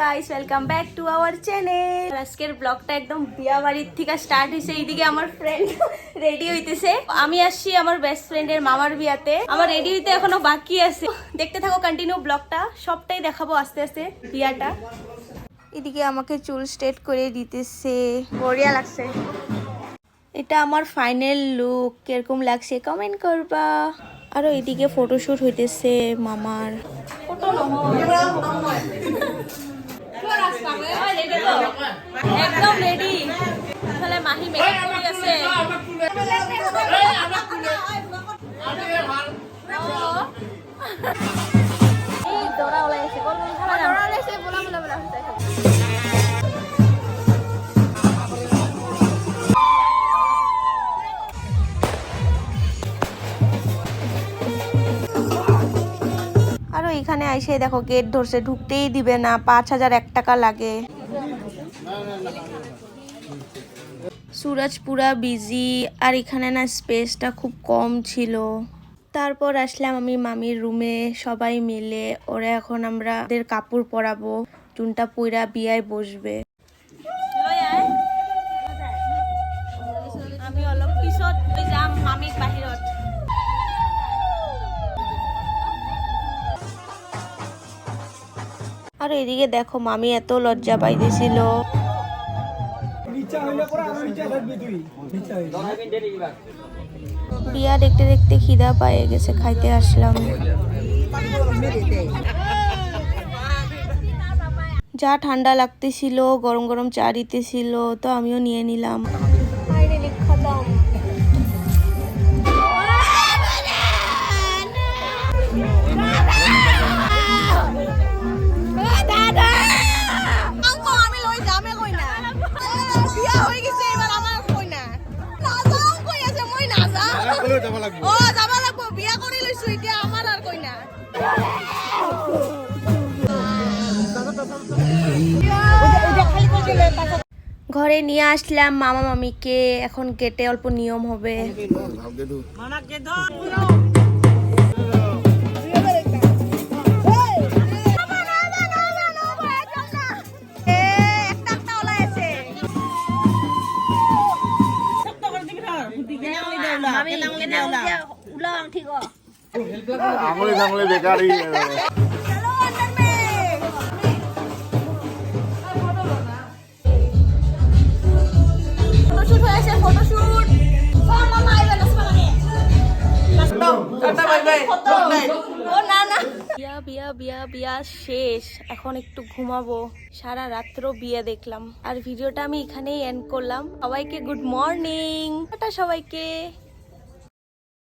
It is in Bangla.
Guys, welcome back to our channel. আজকের ব্লগটা একদম বিয়া বাড়ির থেকে স্টার্ট হয়েছে। এইদিকে আমার ফ্রেন্ড রেডি হইতেছে। আমি আসছি আমার বেস্ট ফ্রেন্ডের মামার বিয়াতে। আমার রেডি হইতে এখনো বাকি আছে। দেখতে থাকো কন্টিনিউ ব্লগটা, সবটাই দেখাবো আস্তে আস্তে বিয়াটা। এদিকে আমাকে চুল স্ট্রেট করে দিতেছে, বঢ়িয়া লাগছে। এটা আমার ফাইনাল লুক, কিরকম লাগছে কমেন্ট করবা। আর এদিকে ফটোশুট হইতেছে মামার। একদম রেডি। তাহলে মাহি মেকআপ করে আছে। এই দৌড়া ওলাইছে, কোন খেলা দৌড়া ওলাইছে, বলা বলা বলা হচ্ছে। আরো এখানে আইসে দেখো গেট ধরছে, ঢুকতেই দিবে না, 5001 টাকা লাগে। সুরজ পুরা বিজি, আর এখানে না স্পেসটা খুব কম ছিল। তারপর আসলাম আমি মামির রুমে, সবাই মিলে। ওরা এখন আমরা কাপড় পরাবো, চুনটা পুরা বিয়ায় বসবে। আমি অলপ পিছত যাম মামিক বাহিৰত। আর এদিকে দেখো মামি এত লজ্জা পাইতেছিল। বিয়া দেখতে দেখতে খিদা পায়ে গেছে, খাইতে আসলাম। যা ঠান্ডা লাগতেছিল, গরম গরম চা দিতেছিল, তো আমিও নিয়ে নিলাম। ঘরে নিয়ে আসলাম মামা মামিকে। এখন গেটে অল্প নিয়ম হবে। বেকারি বিয়া শেষ। এখন একটু ঘুমাবো। সারা রাত্র বিয়ে দেখলাম। আর ভিডিওটা আমি এখানেই এন্ড করলাম। সবাইকে গুড মর্নিং, টাটা সবাইকে।